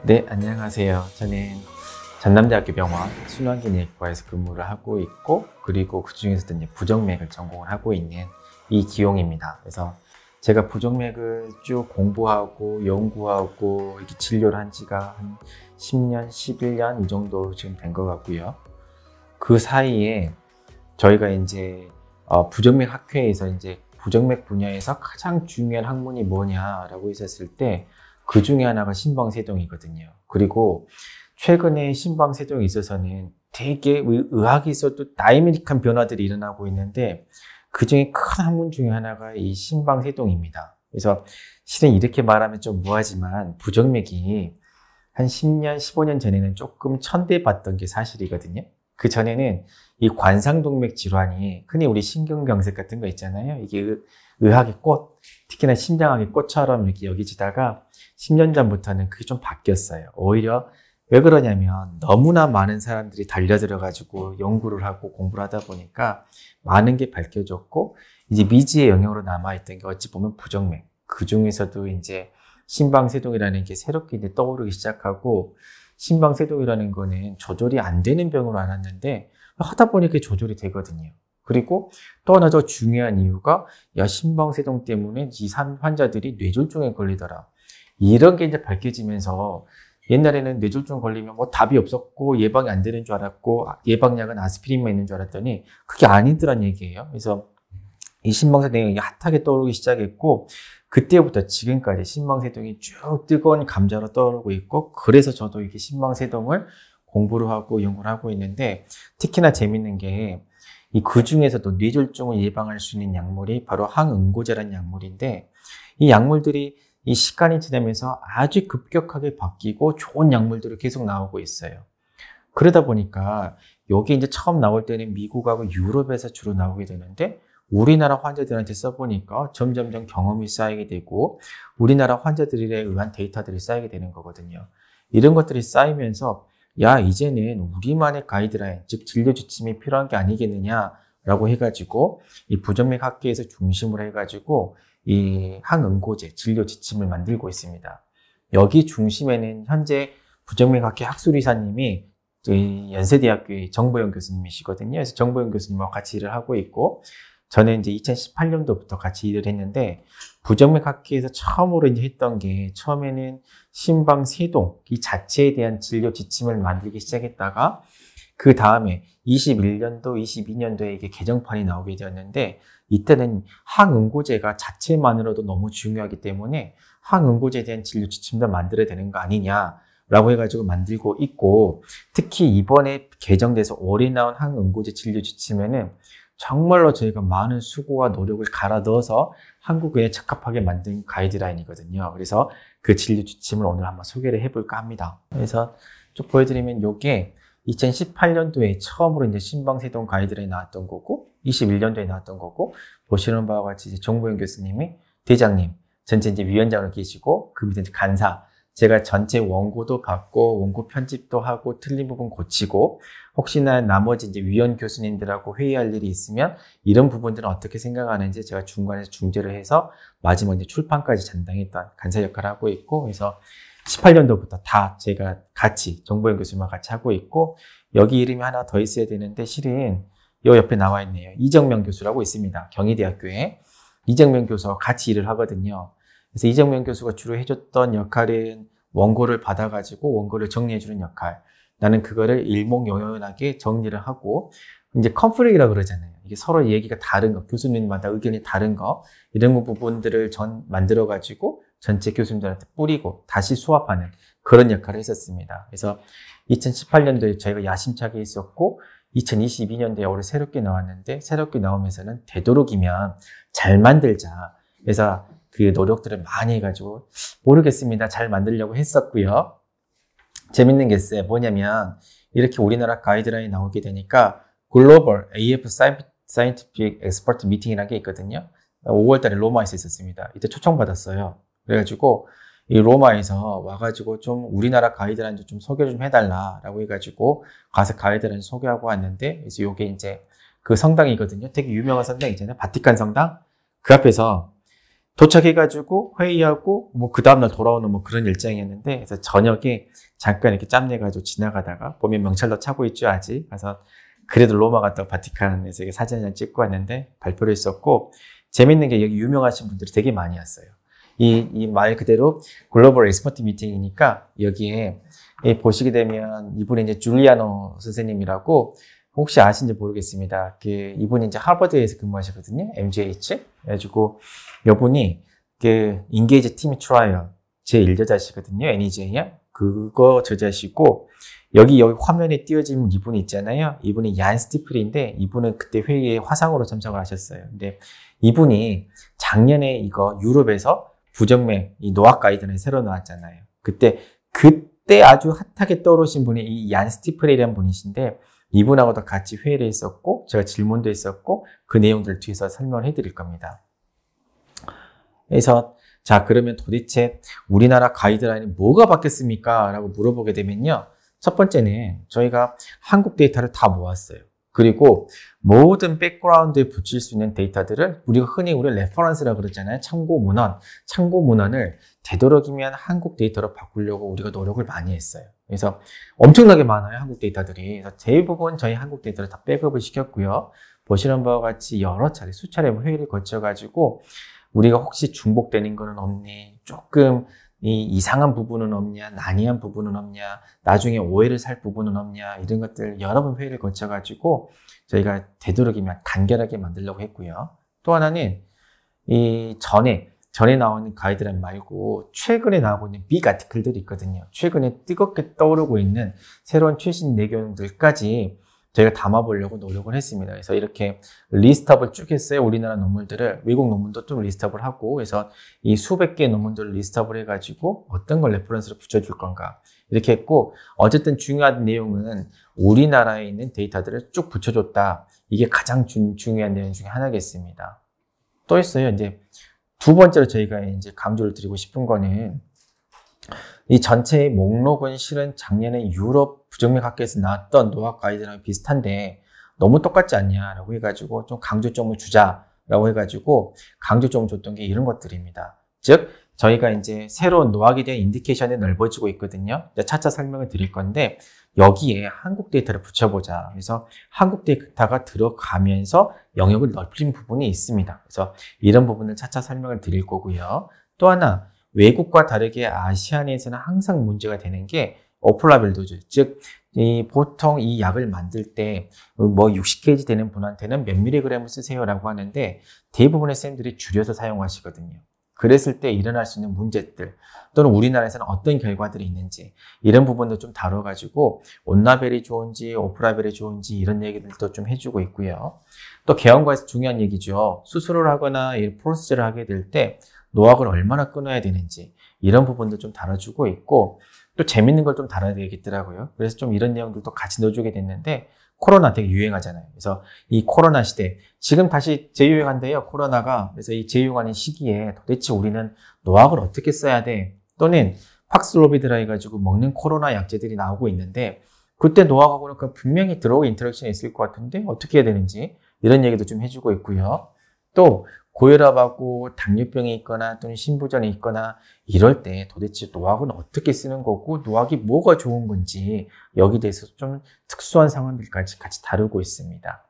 네, 안녕하세요. 저는 전남대학교 병원 순환기내과에서 근무를 하고 있고, 그리고 그 중에서도 이제 부정맥을 전공을 하고 있는 이기용입니다. 그래서 제가 부정맥을 쭉 공부하고 연구하고 이렇게 진료를 한 지가 한 10년, 11년 이 정도 지금 된 것 같고요. 그 사이에 저희가 이제 부정맥 학회에서 이제 부정맥 분야에서 가장 중요한 학문이 뭐냐라고 했었을 때 그 중에 하나가 심방세동이거든요. 그리고 최근에 심방세동에 있어서는 되게 의학에 있어도 다이내믹한 변화들이 일어나고 있는데 그 중에 큰 학문 중에 하나가 이 심방세동입니다. 그래서 실은 이렇게 말하면 좀 무하지만 부정맥이 한 10년, 15년 전에는 조금 천대받던 게 사실이거든요. 그 전에는 이 관상동맥 질환이 흔히 우리 신경경색 같은 거 있잖아요. 이게 의학의 꽃, 특히나 심장학의 꽃처럼 이렇게 여기지다가 10년 전부터는 그게 좀 바뀌었어요. 오히려 왜 그러냐면 너무나 많은 사람들이 달려들어가지고 연구를 하고 공부를 하다 보니까 많은 게 밝혀졌고 이제 미지의 영역으로 남아있던 게 어찌 보면 부정맥. 그 중에서도 이제 심방세동이라는 게 새롭게 이제 떠오르기 시작하고 심방세동이라는 거는 조절이 안 되는 병으로 알았는데 하다 보니 그게 조절이 되거든요. 그리고 또 하나 더 중요한 이유가 심방세동 때문에 이 환자들이 뇌졸중에 걸리더라. 이런 게 이제 밝혀지면서 옛날에는 뇌졸중 걸리면 뭐 답이 없었고 예방이 안 되는 줄 알았고 예방약은 아스피린만 있는 줄 알았더니 그게 아니더란 얘기예요. 그래서 이 심방세동이 핫하게 떠오르기 시작했고 그때부터 지금까지 심방세동이 쭉 뜨거운 감자로 떠오르고 있고 그래서 저도 이렇게 심방세동을 공부를 하고 연구를 하고 있는데 특히나 재밌는 게 그 중에서도 뇌졸중을 예방할 수 있는 약물이 바로 항응고제라는 약물인데 이 약물들이 이 시간이 지나면서 아주 급격하게 바뀌고 좋은 약물들이 계속 나오고 있어요. 그러다 보니까 여기 이제 처음 나올 때는 미국하고 유럽에서 주로 나오게 되는데 우리나라 환자들한테 써보니까 점점점 경험이 쌓이게 되고 우리나라 환자들에 의한 데이터들이 쌓이게 되는 거거든요. 이런 것들이 쌓이면서 이제는 우리만의 가이드라인, 즉 진료 지침이 필요한 게 아니겠느냐라고 해가지고 이 부정맥 학회에서 중심으로 해가지고 이 항응고제 진료 지침을 만들고 있습니다. 여기 중심에는 현재 부정맥 학회 학술이사님이 연세대학교의 정보영 교수님이시거든요. 그래서 정보영 교수님과 같이 일을 하고 있고 저는 이제 2018년도부터 같이 일을 했는데 부정맥 학회에서 처음으로 이제 했던 게 처음에는 심방세동 이 자체에 대한 진료 지침을 만들기 시작했다가 그 다음에 21년도, 22년도에 이게 개정판이 나오게 되었는데 이때는 항응고제가 자체만으로도 너무 중요하기 때문에 항응고제에 대한 진료 지침도 만들어야 되는 거 아니냐라고 해가지고 만들고 있고 특히 이번에 개정돼서 올해 나온 항응고제 진료 지침에는 정말로 저희가 많은 수고와 노력을 갈아 넣어서 한국인에 적합하게 만든 가이드라인이거든요. 그래서 그 진료 지침을 오늘 한번 소개를 해볼까 합니다. 그래서 쭉 보여드리면 이게 2018년도에 처음으로 이제 심방세동 가이드라인이 나왔던 거고 21년도에 나왔던 거고 보시는 바와 같이 이제 정보영 교수님이 대장님, 전체 이제 위원장으로 계시고 그 밑에 이제 간사, 제가 전체 원고도 받고 원고 편집도 하고 틀린 부분 고치고 혹시나 나머지 이제 위원 교수님들하고 회의할 일이 있으면 이런 부분들은 어떻게 생각하는지 제가 중간에서 중재를 해서 마지막 이제 출판까지 담당했던 간사 역할을 하고 있고 그래서 18년도부터 다 제가 같이 정보영 교수님과 같이 하고 있고 여기 이름이 하나 더 있어야 되는데 실은 이 옆에 나와 있네요. 이정명 교수라고 있습니다. 경희대학교에 이정명 교수와 같이 일을 하거든요. 그래서 이정명 교수가 주로 해줬던 역할은 원고를 받아가지고 원고를 정리해주는 역할. 나는 그거를 일목요연하게 정리를 하고 이제 컨플릭이라고 그러잖아요. 이게 서로 얘기가 다른 거, 교수님마다 의견이 다른 거 이런 부분들을 만들어가지고 전체 교수님들한테 뿌리고 다시 수합하는 그런 역할을 했었습니다. 그래서 2018년도에 저희가 야심차게 있었고 2022년도에 올해 새롭게 나왔는데 새롭게 나오면서는 되도록이면 잘 만들자. 그래서 그 노력들을 많이 해가지고 모르겠습니다. 잘 만들려고 했었고요. 재밌는 게 있어요. 뭐냐면 이렇게 우리나라 가이드라인이 나오게 되니까 글로벌 AF 사이언티픽 엑스퍼트 미팅이라는 게 있거든요. 5월 달에 로마에서 있었습니다. 이때 초청받았어요. 그래가지고 이 로마에서 와가지고 좀 우리나라 가이드라인 좀 소개 좀 해달라라고 해가지고 가서 가이드라인 소개하고 왔는데 그래서 요게 이제 그 성당이거든요. 되게 유명한 성당 있잖아요. 바티칸 성당. 그 앞에서 도착해가지고 회의하고 뭐 그 다음날 돌아오는 뭐 그런 일정이었는데, 그래서 저녁에 잠깐 이렇게 짬내가지고 지나가다가 보면 명찰도 차고 있죠 아직. 그래서 그래도 로마 갔다가 바티칸에서 이렇게 사진 한장 찍고 왔는데 발표를 했었고, 재밌는 게 여기 유명하신 분들이 되게 많이 왔어요. 이 말 그대로 글로벌 엑스퍼트 미팅이니까 여기에 보시게 되면 이분이 이제 줄리아노 선생님이라고, 혹시 아신지 모르겠습니다. 이분이 이제 하버드에서 근무하시거든요. MGH. 그래가지고 이분이 인게이지 팀 트라이얼 제1저자시거든요. NEJ야. 그거 저자시고, 여기 화면에 띄어진 이분이 있잖아요. 이분이 얀 스티플인데, 이분은 그때 회의에 화상으로 참석을 하셨어요. 근데 이분이 작년에 이거 유럽에서 부정맥 이 노악 가이드는 새로 나왔잖아요. 그때 아주 핫하게 떠오르신 분이 이 얀 스티플이라는 분이신데, 이분하고도 같이 회의를 했었고, 제가 질문도 했었고, 그 내용들 뒤에서 설명을 해드릴 겁니다. 그래서 자, 그러면 도대체 우리나라 가이드라인이 뭐가 바뀌었습니까? 라고 물어보게 되면요. 첫 번째는 저희가 한국 데이터를 다 모았어요. 그리고 모든 백그라운드에 붙일 수 있는 데이터들을 우리가 흔히 레퍼런스라고 그러잖아요. 참고 문헌을 되도록이면 한국 데이터로 바꾸려고 우리가 노력을 많이 했어요. 그래서 엄청나게 많아요, 한국 데이터들이. 그래서 대부분 저희 한국 데이터를 다 백업을 시켰고요. 보시는 바와 같이 여러 차례, 수차례 회의를 거쳐가지고 우리가 혹시 중복되는 거는 없니? 조금 이상한 부분은 없냐? 난이한 부분은 없냐? 나중에 오해를 살 부분은 없냐? 이런 것들 여러 번 회의를 거쳐가지고 저희가 되도록이면 간결하게 만들려고 했고요. 또 하나는 전에 나오는 가이드라인 말고 최근에 나오고 있는 빅 아티클들이 있거든요. 최근에 뜨겁게 떠오르고 있는 새로운 최신 내용들까지 저희가 담아보려고 노력을 했습니다. 그래서 이렇게 리스트업을 쭉 했어요. 우리나라 논문들을, 외국 논문도 좀 리스트업을 하고, 그래서 이 수백 개의 논문들을 리스트업을 해가지고 어떤 걸 레퍼런스로 붙여줄 건가 이렇게 했고, 어쨌든 중요한 내용은 우리나라에 있는 데이터들을 쭉 붙여줬다. 이게 가장 중요한 내용 중에 하나겠습니다. 또 있어요. 이제 두 번째로 저희가 이제 강조를 드리고 싶은 거는, 이 전체의 목록은 실은 작년에 유럽 부정맥 학회에서 나왔던 노악 가이드랑 비슷한데 너무 똑같지 않냐라고 해가지고 좀 강조점을 주자라고 해가지고 강조점을 줬던 게 이런 것들입니다. 즉, 저희가 이제 새로운 노악에 대한 인디케이션이 넓어지고 있거든요. 차차 설명을 드릴 건데, 여기에 한국 데이터를 붙여보자. 그래서 한국 데이터가 들어가면서 영역을 넓힌 부분이 있습니다. 그래서 이런 부분을 차차 설명을 드릴 거고요. 또 하나, 외국과 다르게 아시안에서는 항상 문제가 되는 게 오플라빌 도즈. 즉, 보통 이 약을 만들 때 60kg 되는 분한테는 몇 밀리그램을 쓰세요라고 하는데 대부분의 쌤들이 줄여서 사용하시거든요. 그랬을 때 일어날 수 있는 문제들, 또는 우리나라에서는 어떤 결과들이 있는지, 이런 부분도 좀 다뤄가지고 온라벨이 좋은지 오프라벨이 좋은지 이런 얘기들도 좀 해주고 있고요. 또 개원과에서 중요한 얘기죠. 수술을 하거나 이 프로세스를 하게 될 때 노악을 얼마나 끊어야 되는지, 이런 부분도 좀 다뤄주고 있고, 또 재밌는 걸 좀 다뤄야 되겠더라고요. 그래서 좀 이런 내용들도 같이 넣어주게 됐는데, 코로나 되게 유행하잖아요. 그래서 이 코로나 시대, 지금 다시 재유행한대요, 코로나가. 그래서 이 재유행하는 시기에 도대체 우리는 노악을 어떻게 써야 돼? 또는 팍슬로비드라 해가지고 먹는 코로나 약제들이 나오고 있는데, 그때 노악하고는 분명히 들어오고 인터랙션이 있을 것 같은데 어떻게 해야 되는지, 이런 얘기도 좀 해주고 있고요. 또 고혈압하고 당뇨병이 있거나 또는 신부전이 있거나 이럴 때 도대체 노악은 어떻게 쓰는 거고 노악이 뭐가 좋은 건지, 여기 대해서 좀 특수한 상황들까지 같이 다루고 있습니다.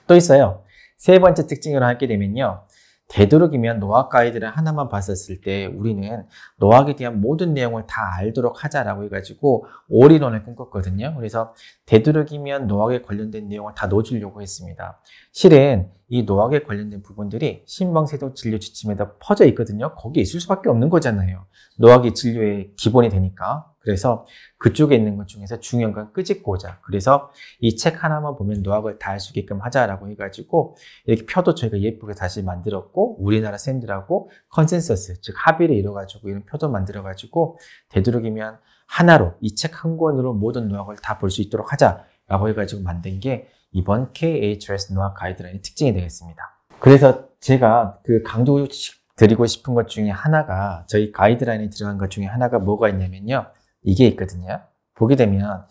또 있어요. 세 번째 특징으로 하게 되면요. 되도록이면 노악 가이드를 하나만 봤었을 때 우리는 노악에 대한 모든 내용을 다 알도록 하자라고 해가지고 올인원을 꿈꿨거든요. 그래서 되도록이면 노악에 관련된 내용을 다 넣어주려고 했습니다. 실은 이 노악에 관련된 부분들이 신방세동 진료 지침에다 퍼져 있거든요. 거기에 있을 수밖에 없는 거잖아요. 노악이 진료의 기본이 되니까. 그래서 그쪽에 있는 것 중에서 중요한 건 끄집고자. 그래서 이 책 하나만 보면 노악을 다 알 수 있게끔 하자라고 해가지고 이렇게 표도 저희가 예쁘게 다시 만들었고, 우리나라 쌤들하고 컨센서스, 즉 합의를 이뤄가지고 이런 표도 만들어가지고 되도록이면 하나로 이 책 한 권으로 모든 노악을 다 볼 수 있도록 하자라고 해가지고 만든 게 이번 KHRS 노악 가이드라인의 특징이 되겠습니다. 그래서 제가 강조 드리고 싶은 것 중에 하나가, 저희 가이드라인에 들어간 것 중에 하나가 뭐가 있냐면요. 이게 있거든요. 보게 되면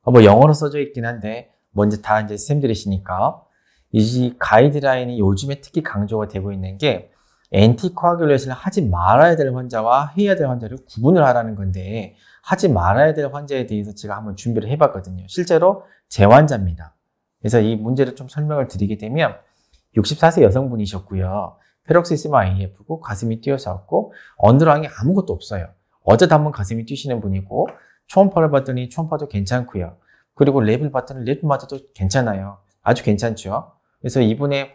영어로 써져 있긴 한데 먼저 다 이제 쌤들이시니까, 이 가이드라인이 요즘에 특히 강조가 되고 있는 게 엔티코아귤레이션을 하지 말아야 될 환자와 해야 될 환자를 구분을 하라는 건데 하지 말아야 될 환자에 대해서 제가 한번 준비를 해봤거든요. 실제로 제 환자입니다. 그래서 이 문제를 좀 설명을 드리게 되면 64세 여성분이셨고요. 페록시스마 AF고 가슴이 뛰어졌고 언더라인이 아무것도 없어요. 어제도 한번 가슴이 뛰시는 분이고 초음파를 봤더니 초음파도 괜찮고요. 그리고 랩을 봤더니 랩마저도 괜찮아요. 아주 괜찮죠. 그래서 이분의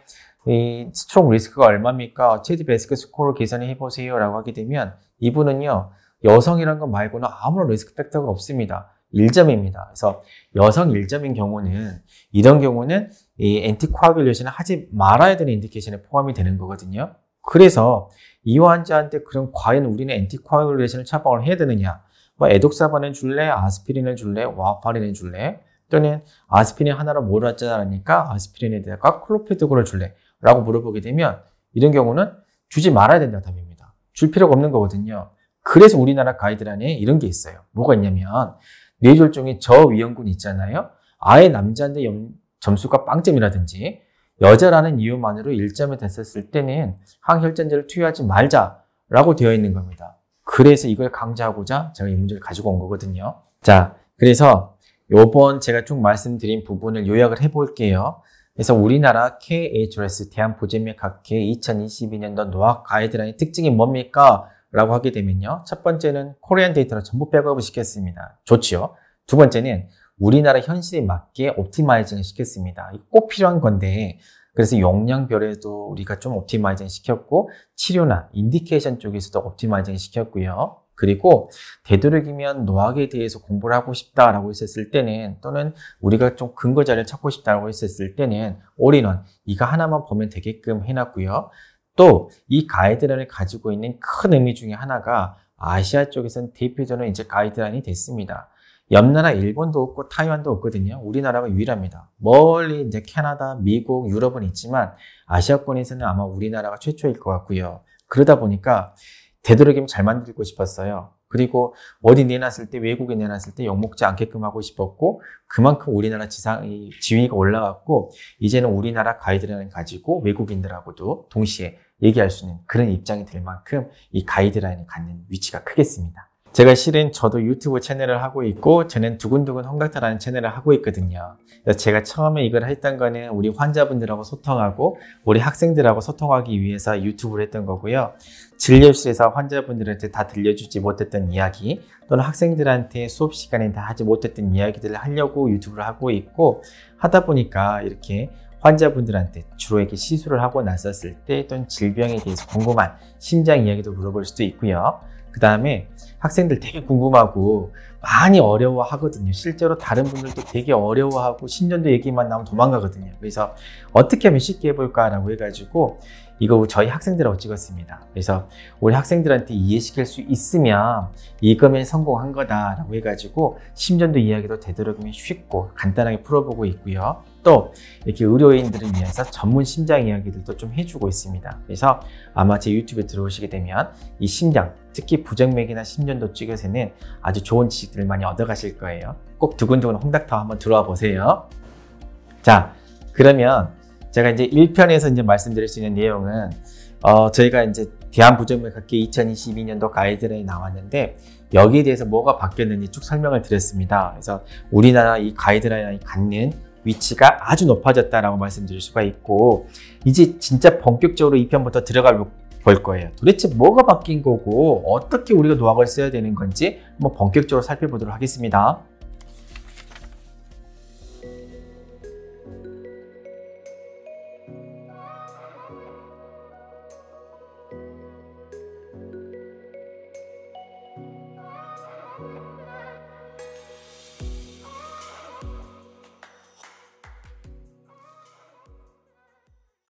이 스트로크 리스크가 얼마입니까? 체드 베스크 스코어를 계산해 해보세요 라고 하게 되면 이분은요 여성이란 것 말고는 아무런 리스크 팩터가 없습니다. 1점입니다. 그래서 여성 1점인 경우는 이런 경우는 이 엔티코아귤레이션을 하지 말아야 되는 인디케이션에 포함이 되는 거거든요. 그래서 이 환자한테 그럼 과연 우리는 엔티코아귤레이션을 처방을 해야 되느냐? 뭐 에독사반을 줄래? 아스피린을 줄래? 와파린을 줄래? 또는 아스피린 하나로 몰아짜라니까 아스피린에다가 클로피드골을 줄래? 라고 물어보게 되면 이런 경우는 주지 말아야 된다 답입니다. 줄 필요가 없는 거거든요. 그래서 우리나라 가이드라인에 이런 게 있어요. 뭐가 있냐면 뇌졸중의 저위험군 있잖아요. 아예 남자인데 점수가 빵점이라든지 여자라는 이유만으로 1점이 됐었을 때는 항혈전제를 투여하지 말자라고 되어 있는 겁니다. 그래서 이걸 강조하고자 제가 이 문제를 가지고 온 거거든요. 자, 그래서 요번 제가 쭉 말씀드린 부분을 요약을 해볼게요. 그래서 우리나라 KHRS 대한부정맥학회 2022년도 노학 가이드라인의 특징이 뭡니까? 라고 하게 되면요. 첫 번째는 코리안 데이터를 전부 백업을 시켰습니다. 좋지요. 두 번째는 우리나라 현실에 맞게 옵티마이징을 시켰습니다. 꼭 필요한 건데 그래서 용량별에도 우리가 좀 옵티마이징 시켰고 치료나 인디케이션 쪽에서도 옵티마이징 시켰고요. 그리고 되도록이면 노학에 대해서 공부를 하고 싶다라고 했었을 때는 또는 우리가 좀 근거 자료를 찾고 싶다라고 했었을 때는 올인원 이거 하나만 보면 되게끔 해놨고요. 또 이 가이드라인을 가지고 있는 큰 의미 중에 하나가 아시아 쪽에서는 대표적인 이제 가이드라인이 됐습니다. 옆나라 일본도 없고 타이완도 없거든요. 우리나라가 유일합니다. 멀리 이제 캐나다, 미국, 유럽은 있지만 아시아권에서는 아마 우리나라가 최초일 것 같고요. 그러다 보니까 되도록이면 잘 만들고 싶었어요. 그리고 어디 내놨을 때 외국에 내놨을 때 욕먹지 않게끔 하고 싶었고 그만큼 우리나라 지위가 올라갔고 이제는 우리나라 가이드라인을 가지고 외국인들하고도 동시에 얘기할 수 있는 그런 입장이 될 만큼 이 가이드라인을 갖는 위치가 크겠습니다. 제가 실은 저도 유튜브 채널을 하고 있고 저는 두근두근 홍닥터라는 채널을 하고 있거든요. 그래서 제가 처음에 이걸 했던 거는 우리 환자분들하고 소통하고 우리 학생들하고 소통하기 위해서 유튜브를 했던 거고요. 진료실에서 환자분들한테 다 들려주지 못했던 이야기 또는 학생들한테 수업 시간에 다 하지 못했던 이야기들을 하려고 유튜브를 하고 있고 하다 보니까 이렇게 환자분들한테 주로 이렇게 시술을 하고 났었을 때 또는 질병에 대해서 궁금한 심장 이야기도 물어볼 수도 있고요. 그 다음에 학생들 되게 궁금하고 많이 어려워하거든요. 실제로 다른 분들도 되게 어려워하고 신전도 얘기만 나오면 도망가거든요. 그래서 어떻게 하면 쉽게 해볼까라고 해가지고 이거 저희 학생들하고 찍었습니다. 그래서 우리 학생들한테 이해시킬 수 있으면 이거면 성공한 거다라고 해가지고 심전도 이야기도 되도록이면 쉽고 간단하게 풀어보고 있고요. 또 이렇게 의료인들을 위해서 전문 심장 이야기들도 좀 해주고 있습니다. 그래서 아마 제 유튜브에 들어오시게 되면 이 심장, 특히 부정맥이나 심전도 쪽에서는 아주 좋은 지식들을 많이 얻어가실 거예요. 꼭 두근두근 홍닥터 한번 들어와 보세요. 자, 그러면 제가 이제 1편에서 이제 말씀드릴 수 있는 내용은 저희가 이제 대한부정맥학회 2022년도 가이드라인이 나왔는데 여기에 대해서 뭐가 바뀌었는지 쭉 설명을 드렸습니다. 그래서 우리나라 이 가이드라인이 갖는 위치가 아주 높아졌다라고 말씀드릴 수가 있고 이제 진짜 본격적으로 2편부터 들어가 볼 거예요. 도대체 뭐가 바뀐 거고 어떻게 우리가 노학을 써야 되는 건지 한번 본격적으로 살펴보도록 하겠습니다.